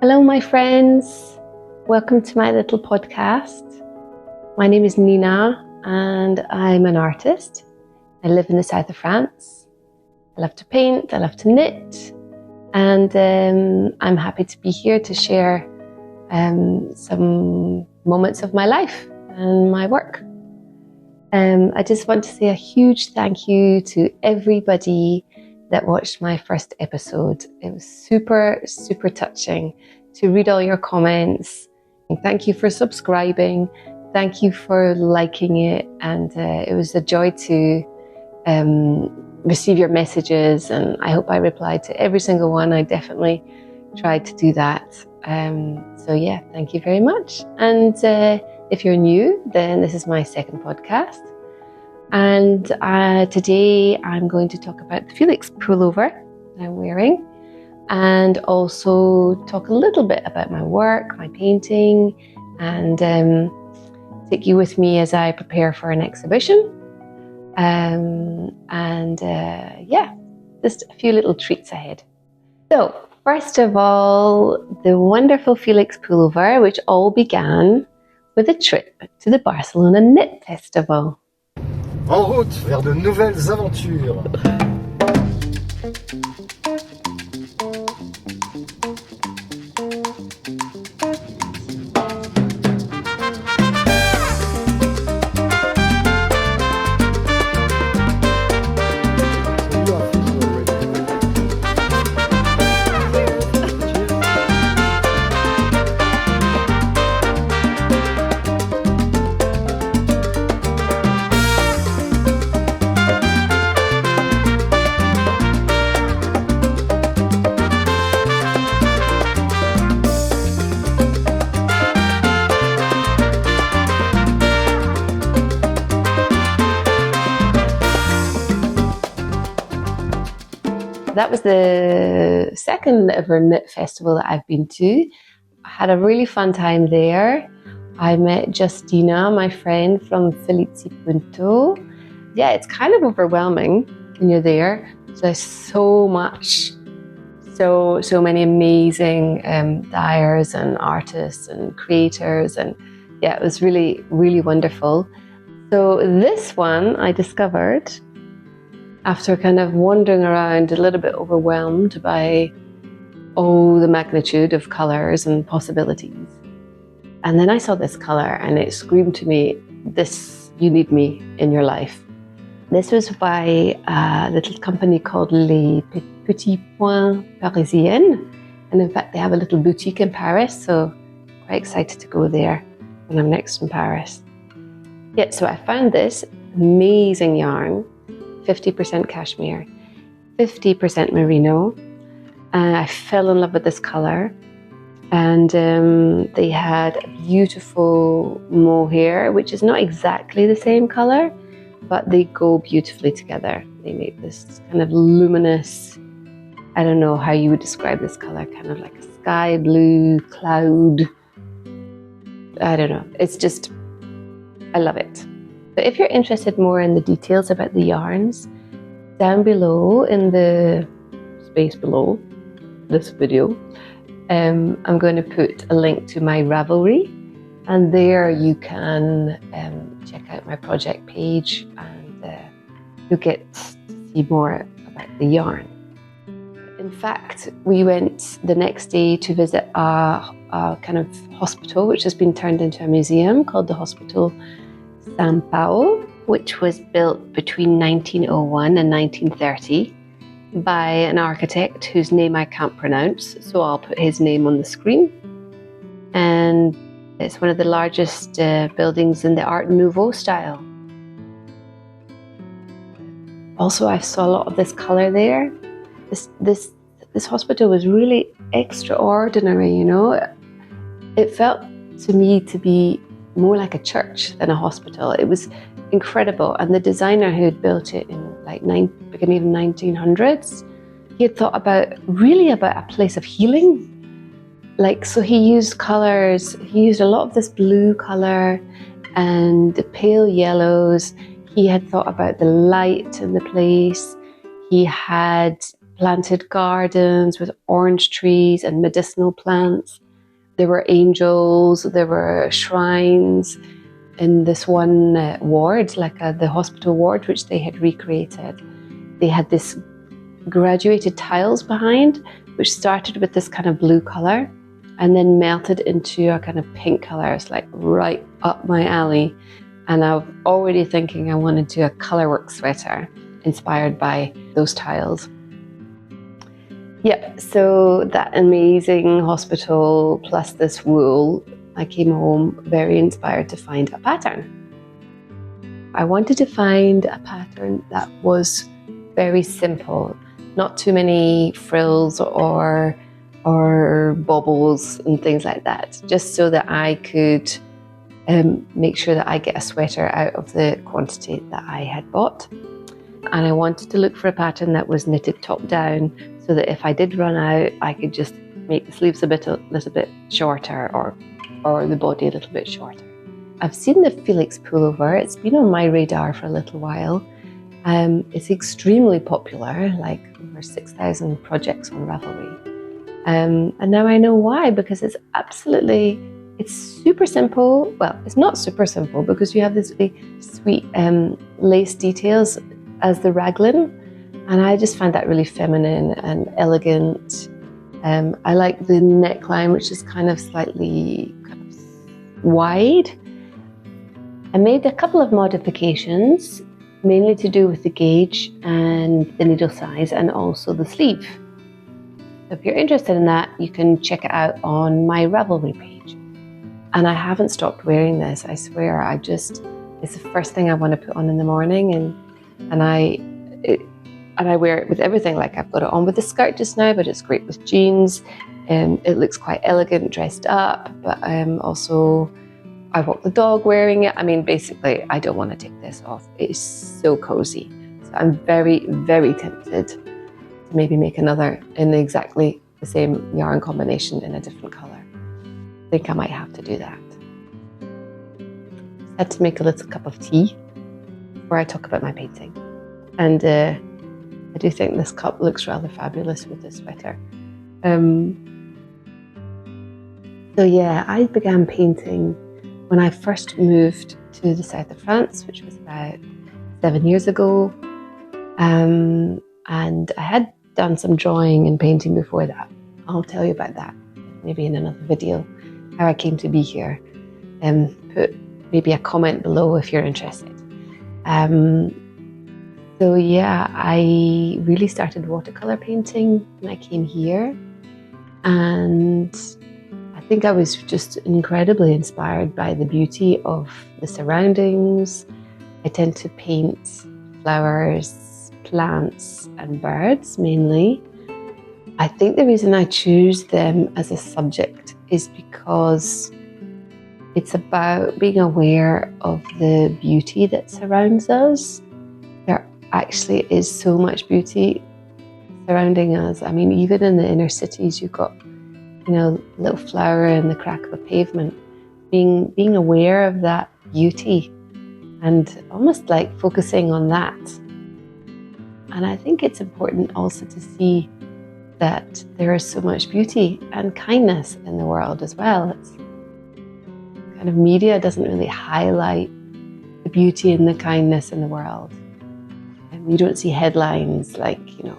Hello my friends, welcome to my little podcast. My name is Nina and I'm an artist. I live in the south of France. I love to paint, I love to knit, and I'm happy to be here to share some moments of my life and my work. I just want to say a huge thank you to everybody that watched my first episode. It was super, super touching to read all your comments. And thank you for subscribing. Thank you for liking it. And it was a joy to receive your messages. And I hope I replied to every single one. I definitely tried to do that. So yeah, thank you very much. And if you're new, then this is my second podcast. And today I'm going to talk about the Felix Pullover that I'm wearing, and also talk a little bit about my work, my painting, and take you with me as I prepare for an exhibition. Yeah, just a few little treats ahead. So first of all, the wonderful Felix Pullover, which all began with a trip to the Barcelona Knit Festival. En route vers de nouvelles aventures. That was the second ever knit festival that I've been to. I had a really fun time there. I met Justina, my friend from Felix Pullover. Yeah, it's kind of overwhelming when you're there. So there's so much, so many amazing dyers and artists and creators, and yeah, it was really, really wonderful. So this one I discovered after kind of wandering around a little bit overwhelmed by the magnitude of colours and possibilities. And then I saw this colour and it screamed to me, you need me in your life. This was by a little company called Les Petits Points Parisiennes. And in fact, they have a little boutique in Paris, so quite excited to go there when I'm next in Paris. Yeah, so I found this amazing yarn, 50% cashmere, 50% merino. And I fell in love with this colour. And they had a beautiful mohair, which is not exactly the same colour, but they go beautifully together. They make this kind of luminous, I don't know how you would describe this colour, kind of like a sky blue cloud. I don't know, it's just, I love it. But if you're interested more in the details about the yarns, down below in the space below this video, I'm going to put a link to my Ravelry, and there you can check out my project page, and you'll get see more about the yarn. In fact, we went the next day to visit a kind of hospital, which has been turned into a museum called the Hospital San Pau, which was built between 1901 and 1930 by an architect whose name I can't pronounce, so I'll put his name on the screen. And it's one of the largest buildings in the Art Nouveau style. Also, I saw a lot of this colour there. This hospital was really extraordinary, you know. It felt to me to be more like a church than a hospital. It was incredible, and the designer who had built it in like beginning of the 1900s, he had thought about a place of healing. Like, so he used colours. He used a lot of this blue colour and the pale yellows. He had thought about the light in the place. He had planted gardens with orange trees and medicinal plants. There were angels, there were shrines in this one ward, like the hospital ward, which they had recreated. They had this graduated tiles behind, which started with this kind of blue colour and then melted into a kind of pink colour. It's like right up my alley. And I'm already thinking I want to do a colourwork sweater inspired by those tiles. Yeah, so that amazing hospital plus this wool, I came home very inspired to find a pattern. I wanted to find a pattern that was very simple, not too many frills or baubles and things like that, just so that I could make sure that I get a sweater out of the quantity that I had bought. And I wanted to look for a pattern that was knitted top down, so that if I did run out, I could just make the sleeves a little bit shorter or the body a little bit shorter. I've seen the Felix Pullover. It's been on my radar for a little while. It's extremely popular, like over 6,000 projects on Ravelry. And now I know why, because it's super simple. Well, it's not super simple because you have this really sweet lace details as the raglan, and I just find that really feminine and elegant. I like the neckline, which is kind of slightly wide. I made a couple of modifications, mainly to do with the gauge and the needle size and also the sleeve. If you're interested in that, you can check it out on my Ravelry page. And I haven't stopped wearing this, I swear. It's the first thing I want to put on in the morning, and I wear it with everything. Like, I've got it on with the skirt just now, but it's great with jeans. It looks quite elegant dressed up, but also I walk the dog wearing it. I mean, basically, I don't want to take this off. It is so cozy. So I'm very, very tempted to maybe make another in exactly the same yarn combination in a different colour. I think I might have to do that. I had to make a little cup of tea before I talk about my painting. And I do think this cup looks rather fabulous with this sweater. So yeah, I began painting when I first moved to the south of France, which was about 7 years ago. And I had done some drawing and painting before that. I'll tell you about that maybe in another video, how I came to be here. Put maybe a comment below if you're interested. So yeah, I really started watercolour painting when I came here, and I think I was just incredibly inspired by the beauty of the surroundings. I tend to paint flowers, plants and birds mainly. I think the reason I choose them as a subject is because it's about being aware of the beauty that surrounds us. There actually is so much beauty surrounding us. I mean, even in the inner cities, you've got, you know, a little flower in the crack of a pavement. Being aware of that beauty and almost like focusing on that. And I think it's important also to see that there is so much beauty and kindness in the world as well. It's kind of media doesn't really highlight the beauty and the kindness in the world. You don't see headlines like, you know,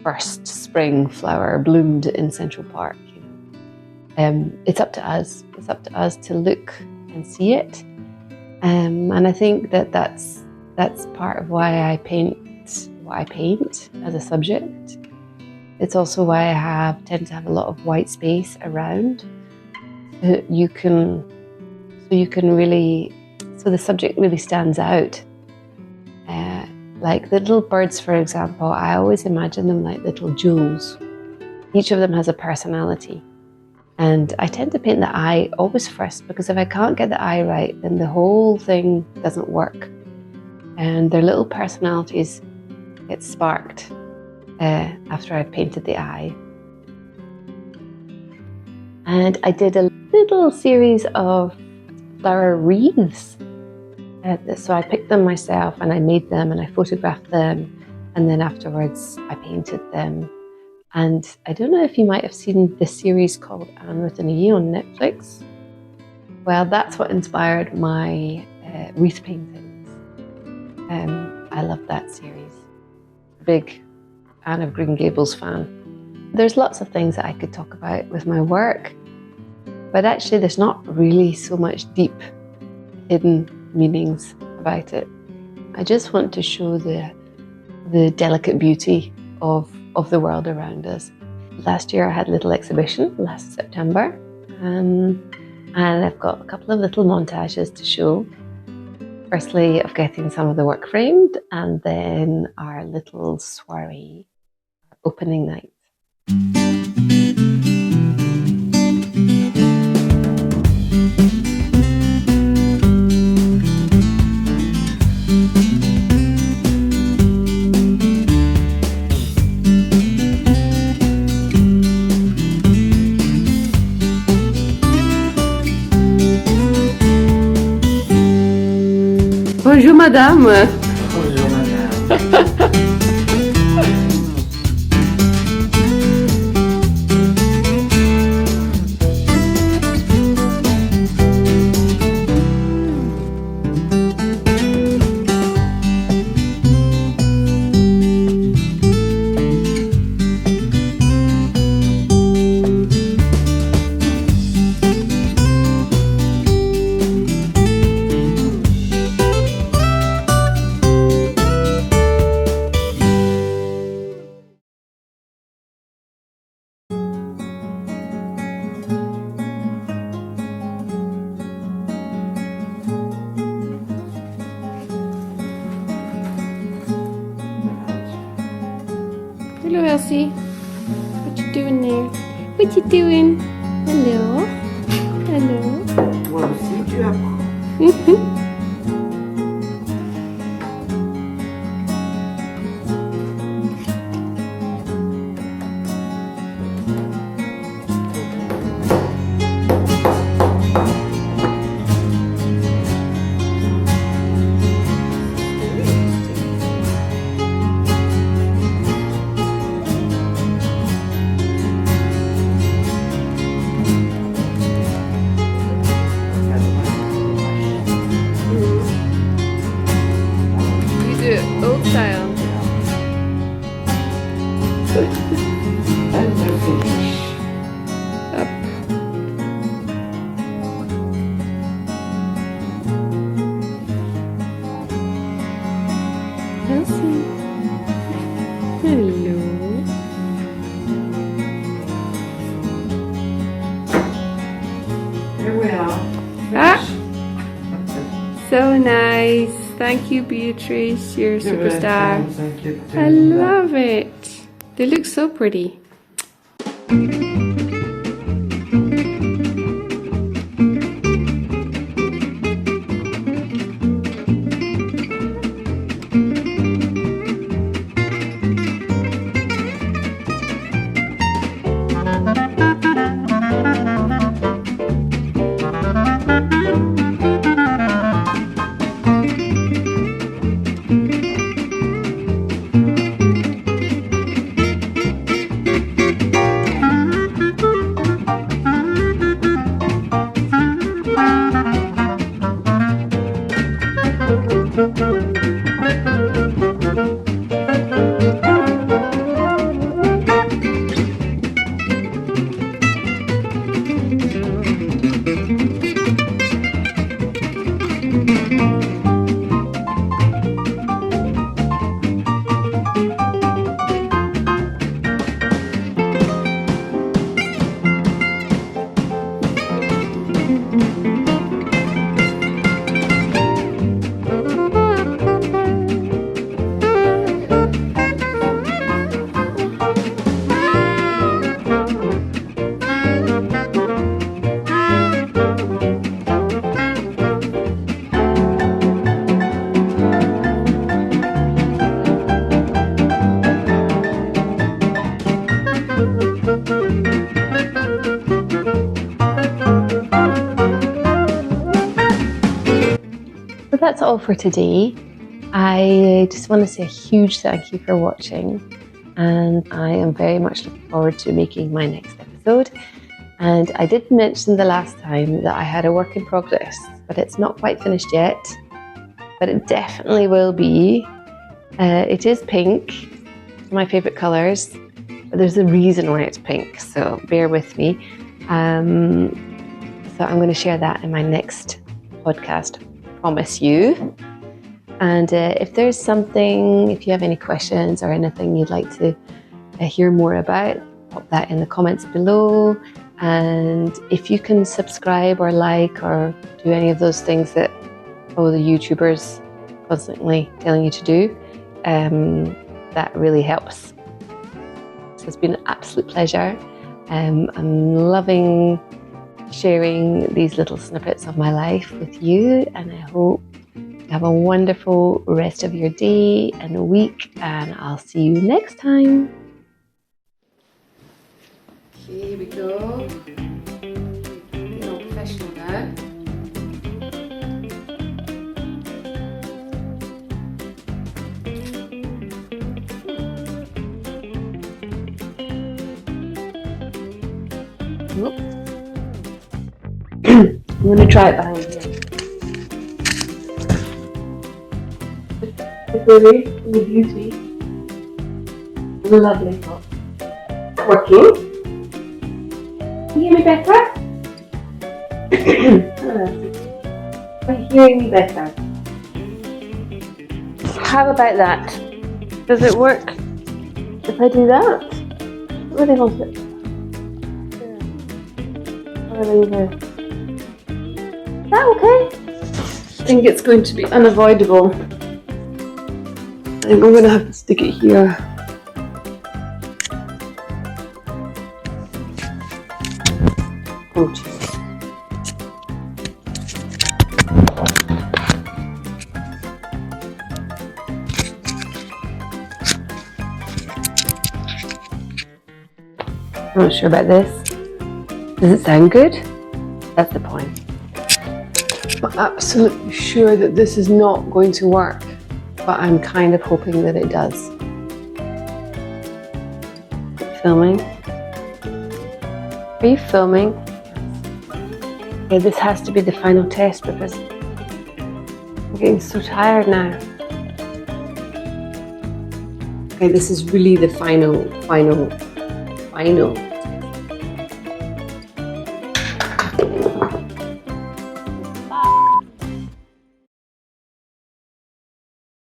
first spring flower bloomed in Central Park. You know, it's up to us. It's up to us to look and see it. And I think that that's part of why I paint what I paint as a subject. It's also why I tend to have a lot of white space around. So the subject really stands out. Like the little birds, for example, I always imagine them like little jewels. Each of them has a personality. And I tend to paint the eye always first, because if I can't get the eye right, then the whole thing doesn't work. And their little personalities get sparked after I've painted the eye. And I did a little series of flower wreaths. So I picked them myself and I made them and I photographed them, and then afterwards I painted them. And I don't know if you might have seen this series called Anne with an E on Netflix. Well, that's what inspired my wreath paintings. I love that series. Big Anne of Green Gables fan. There's lots of things that I could talk about with my work, but actually there's not really so much deep hidden meanings about it. I just want to show the delicate beauty of the world around us. Last year I had a little exhibition, last September, and I've got a couple of little montages to show. Firstly, of getting some of the work framed, and then our little soiree, opening night. Bonjour madame. Bonjour madame. Hello Elsie. What you doing there? What you doing? Hello. Hello. Moi aussi, tu apprends. Old style. And the finish. Up. Elsie. Hello. Here we are. Ah! So nice. Thank you, Beatrice. You're a superstar. Thank you. I love it. They look so pretty. that's all for today. I just want to say a huge thank you for watching, and I am very much looking forward to making my next episode. And I did mention the last time that I had a work in progress, but it's not quite finished yet, but it definitely will be. It is pink, my favourite colours, but there's a reason why it's pink, so bear with me. So I'm going to share that in my next podcast, promise you. And if there's something, if you have any questions or anything you'd like to hear more about, pop that in the comments below. And if you can subscribe or like or do any of those things that all the YouTubers constantly telling you to do, that really helps. So it's been an absolute pleasure. I'm loving sharing these little snippets of my life with you, and I hope you have a wonderful rest of your day and week, and I'll see you next time. Okay, here we go. Getting all professional now. I'm going to try it behind here. The beauty, the beauty, the lovely top. Working. Can you hear me better? Are you hearing me better? How about that? Does it work if I do that? What do they want it? Is that okay? I think it's going to be unavoidable. I think I'm going to have to stick it here. Oh, jeez. I'm not sure about this. Does it sound good? That's the point. I'm absolutely sure that this is not going to work, but I'm kind of hoping that it does. Filming? Are you filming? Okay, this has to be the final test because I'm getting so tired now. Okay, this is really the final.